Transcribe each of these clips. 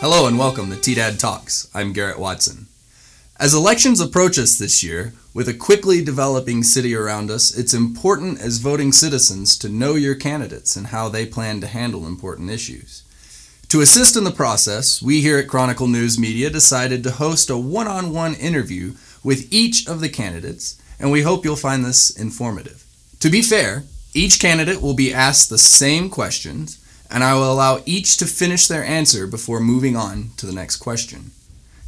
Hello and welcome to T-Dad Talks. I'm Garrett Watson. As elections approach us this year, with a quickly developing city around us, it's important as voting citizens to know your candidates and how they plan to handle important issues. To assist in the process, we here at Chronicle News Media decided to host a one-on-one interview with each of the candidates, and we hope you'll find this informative. To be fair, each candidate will be asked the same questions, and I will allow each to finish their answer before moving on to the next question.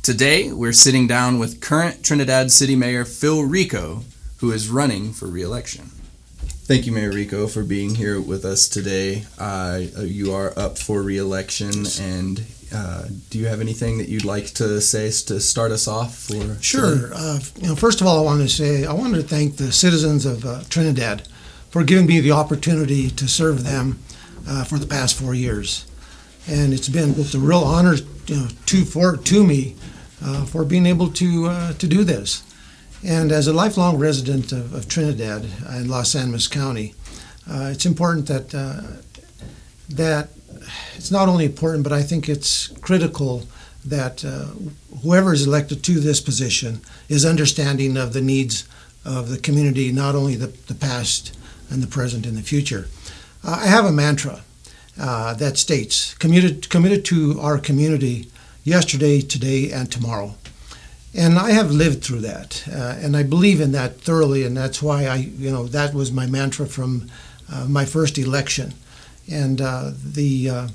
Today, we're sitting down with current Trinidad City Mayor Phil RICO, who is running for re-election. Thank you, Mayor RICO, for being here with us today. You are up for re-election, and do you have anything that you'd like to say to start us off? Sure. First of all, I wanted to thank the citizens of Trinidad for giving me the opportunity to serve them for the past 4 years, and it's been a real honor, to me for being able to do this. And as a lifelong resident of Trinidad in Los Animas County, it's important that it's not only important, but I think it's critical that whoever is elected to this position is understanding of the needs of the community, not only the past and the present and the future. I have a mantra that states, committed to our community yesterday, today, and tomorrow. And I have lived through that, and I believe in that thoroughly, and that's why that was my mantra from my first election. And the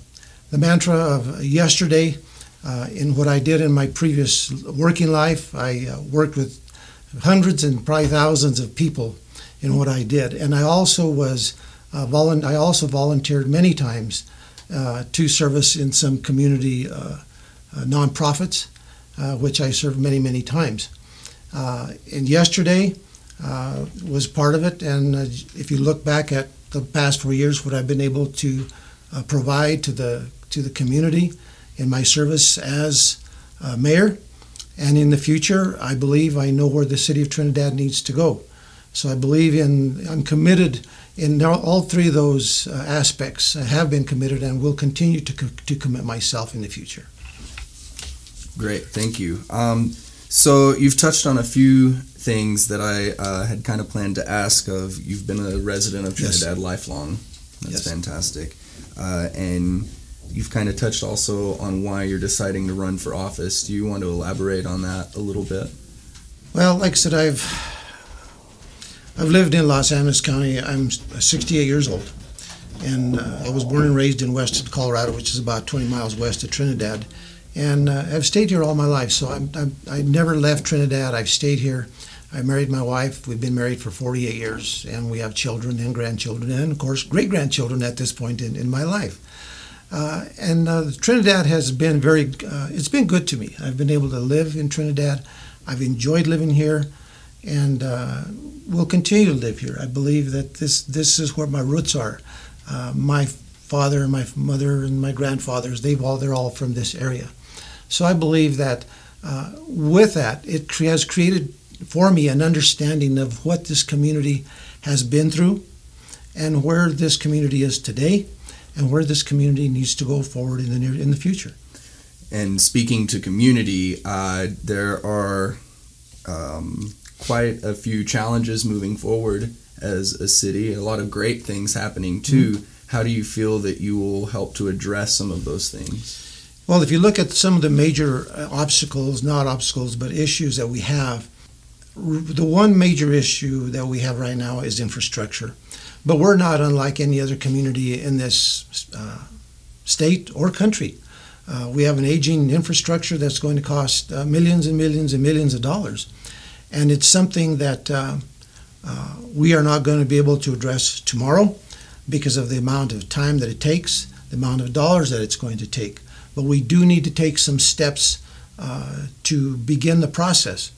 mantra of yesterday, in what I did in my previous working life, I worked with hundreds and probably thousands of people in what I did, and I also volunteered many times to service in some community nonprofits, which I served many times. And yesterday was part of it, and if you look back at the past 4 years, what I've been able to provide to the community in my service as mayor, and in the future, I believe I know where the city of Trinidad needs to go. So I'm committed in all three of those aspects. I have been committed and will continue to commit myself in the future. Great, thank you. So you've touched on a few things that I had kind of planned to ask of. You've been a resident of Trinidad lifelong. That's fantastic. And you've kind of touched also on why you're deciding to run for office. Do you want to elaborate on that a little bit? Well, like I said, I've lived in Los Animas County. I'm 68 years old, and I was born and raised in western Colorado, which is about 20 miles west of Trinidad. And I've stayed here all my life, so I never left Trinidad. I've stayed here. I married my wife. We've been married for 48 years, and we have children and grandchildren, and of course great-grandchildren at this point in my life. Trinidad has been it's been good to me. I've been able to live in Trinidad. I've enjoyed living here, and will continue to live here. I believe that this is where my roots are. My father and my mother and my grandfathers, they're all from this area. So I believe that with that, it has created for me an understanding of what this community has been through and where this community is today and where this community needs to go forward in the future. And speaking to community, there are quite a few challenges moving forward as a city, a lot of great things happening too. Mm-hmm. How do you feel that you will help to address some of those things? Well, if you look at some of the major not obstacles, but issues that we have, the one major issue that we have right now is infrastructure. But we're not unlike any other community in this state or country. We have an aging infrastructure that's going to cost millions and millions and millions of dollars. And it's something that we are not going to be able to address tomorrow because of the amount of time that it takes, the amount of dollars that it's going to take. But we do need to take some steps to begin the process.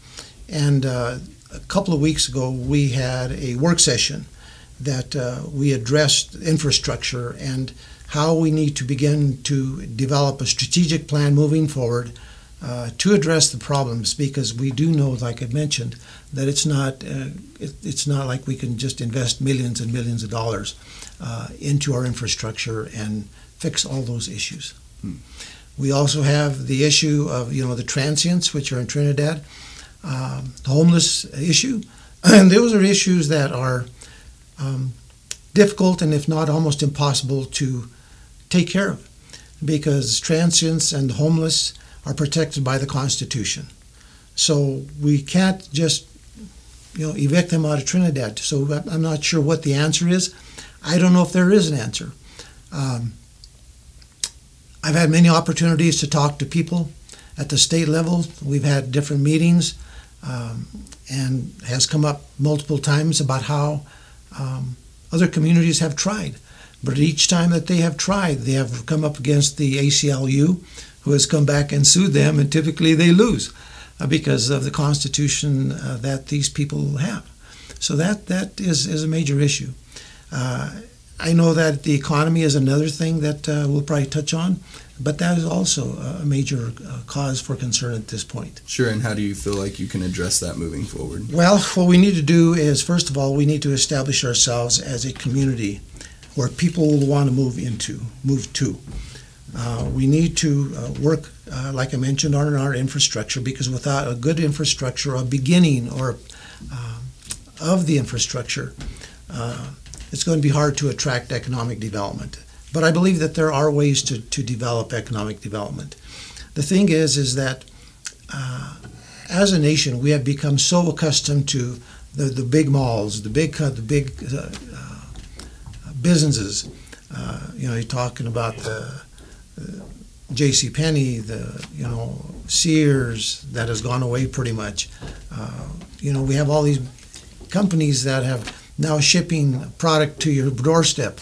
And a couple of weeks ago, we had a work session that we addressed infrastructure and how we need to begin to develop a strategic plan moving forward to address the problems, because we do know, like I mentioned, that it's not like we can just invest millions and millions of dollars into our infrastructure and fix all those issues. We also have the issue of the transients, which are in Trinidad, the homeless issue, and those are issues that are difficult and if not almost impossible to take care of, because transients and homeless are protected by the Constitution. So we can't just evict them out of Trinidad. So I'm not sure what the answer is. I don't know if there is an answer. I've had many opportunities to talk to people at the state level. We've had different meetings, and has come up multiple times about how other communities have tried. But each time that they have tried, they have come up against the ACLU, who has come back and sued them, and typically they lose because of the Constitution that these people have. So that is a major issue. I know that the economy is another thing that we'll probably touch on, but that is also a major cause for concern at this point. Sure, and how do you feel like you can address that moving forward? Well, what we need to do is, first of all, we need to establish ourselves as a community where people will want to move to. We need to work, like I mentioned, on our infrastructure, because without a good infrastructure, a beginning of the infrastructure, it's going to be hard to attract economic development. But I believe that there are ways to develop economic development. The thing is that as a nation, we have become so accustomed to the big malls, the big businesses. You're talking about the J.C. Penney, the Sears, that has gone away pretty much. We have all these companies that have now shipping product to your doorstep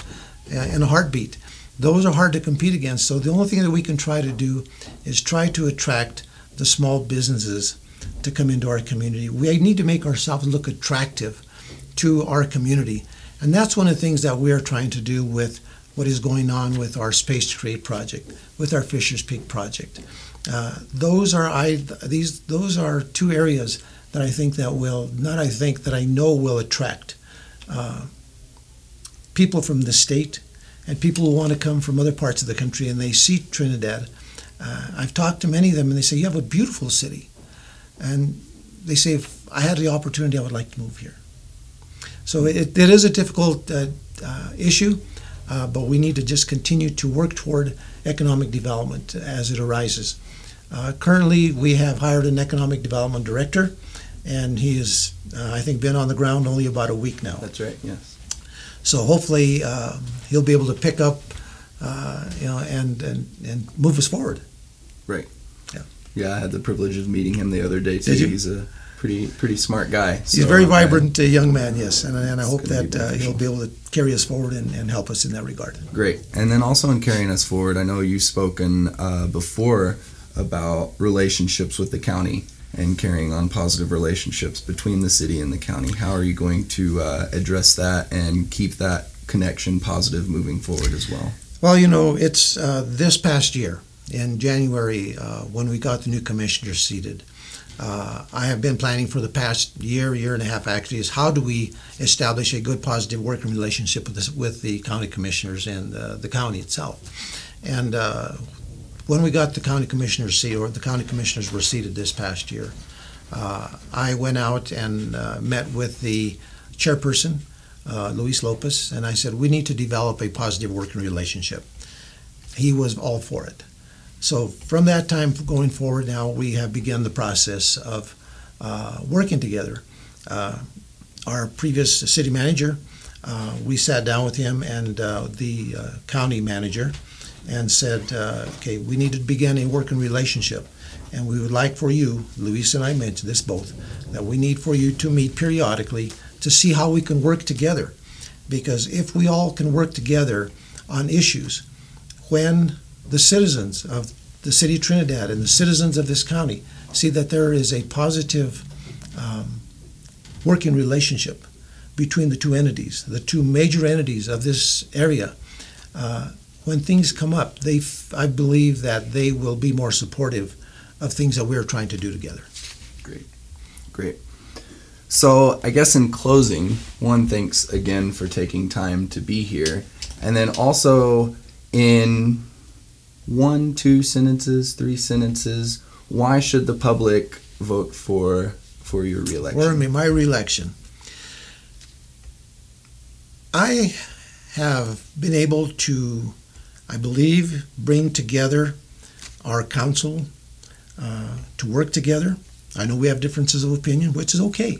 in a heartbeat. Those are hard to compete against. So the only thing that we can try to do is try to attract the small businesses to come into our community. We need to make ourselves look attractive to our community. And that's one of the things that we are trying to do with what is going on with our Space to Create project, with our Fisher's Peak project. Those are two areas that I know will attract people from the state and people who want to come from other parts of the country, and they see Trinidad. I've talked to many of them, and they say, you have a beautiful city. And they say, if I had the opportunity, I would like to move here. So it is a difficult issue, but we need to just continue to work toward economic development as it arises. Currently, we have hired an economic development director, and he has, I think, been on the ground only about a week now. That's right, yes. So hopefully he'll be able to pick up, and move us forward. Right. Yeah. Yeah, I had the privilege of meeting him the other day too. Did you? He's a pretty smart guy. He's a very vibrant young man, yes, and I hope that beneficial. he'll be able to carry us forward and help us in that regard. Great. And then also in carrying us forward, I know you've spoken before about relationships with the county and carrying on positive relationships between the city and the county. How are you going to address that and keep that connection positive moving forward as well? Well, it's this past year in January when we got the new commissioners seated. I have been planning for the past year and a half actually, is how do we establish a good positive working relationship with the county commissioners and the county itself. And when we got the county commissioners seated, or the county commissioners were seated this past year, I went out and met with the chairperson, Luis Lopez, and I said, we need to develop a positive working relationship. He was all for it. So from that time going forward now, we have begun the process of working together. Our previous city manager, we sat down with him and the county manager and said, okay, we need to begin a working relationship. And we would like for you, Luis and I mentioned this both, that we need for you to meet periodically to see how we can work together. Because if we all can work together on issues, when the citizens of the city of Trinidad and the citizens of this county see that there is a positive working relationship between the two entities, the two major entities of this area, when things come up, I believe that they will be more supportive of things that we're trying to do together. Great. So I guess in closing, one, thanks again for taking time to be here. And then also in 1, 2 sentences, 3 sentences, why should the public vote for your reelection? For me, my reelection. I have been able to, I believe, bring together our council to work together. I know we have differences of opinion, which is okay.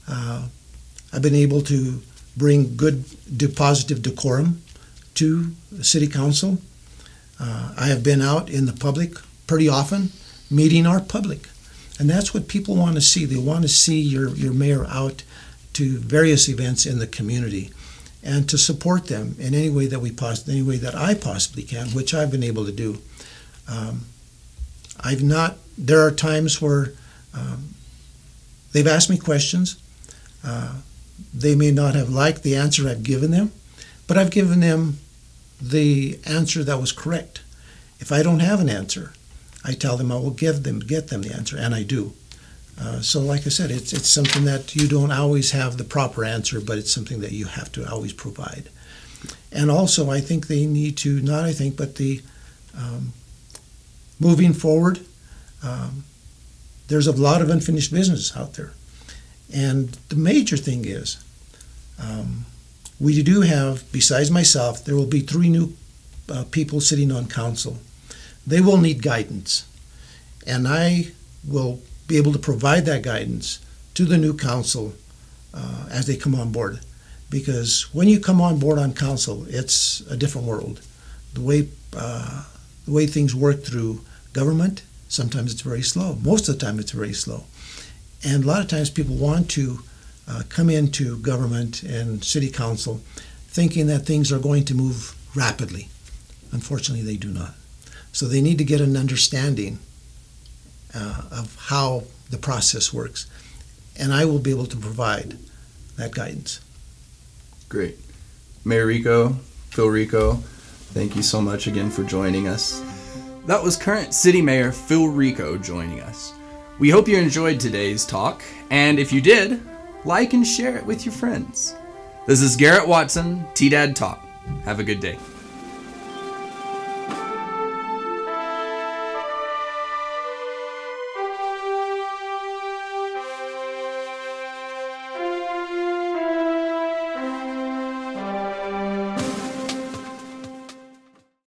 I've been able to bring good, positive decorum to the city council. I have been out in the public pretty often, meeting our public. And that's what people want to see. They want to see your mayor out to various events in the community and to support them in any way that I possibly can, which I've been able to do. There are times where they've asked me questions. They may not have liked the answer I've given them, but I've given them the answer that was correct. If I don't have an answer, I tell them I will get them the answer, and I do. So like I said, it's something that you don't always have the proper answer, but it's something that you have to always provide. And also, I think they need to, moving forward, there's a lot of unfinished business out there. And the major thing is, we do have, besides myself, there will be 3 new people sitting on council. They will need guidance, and I will be able to provide that guidance to the new council as they come on board. Because when you come on board on council, it's a different world. The way things work through government, sometimes it's very slow. Most of the time it's very slow. And a lot of times people want to come into government and city council thinking that things are going to move rapidly. Unfortunately, they do not. So they need to get an understanding of how the process works. And I will be able to provide that guidance. Great. Mayor RICO, Phil RICO, thank you so much again for joining us. That was current City Mayor Phil RICO joining us. We hope you enjoyed today's talk, and if you did, like and share it with your friends. This is Garrett Watson, T-Dad Talk. Have a good day.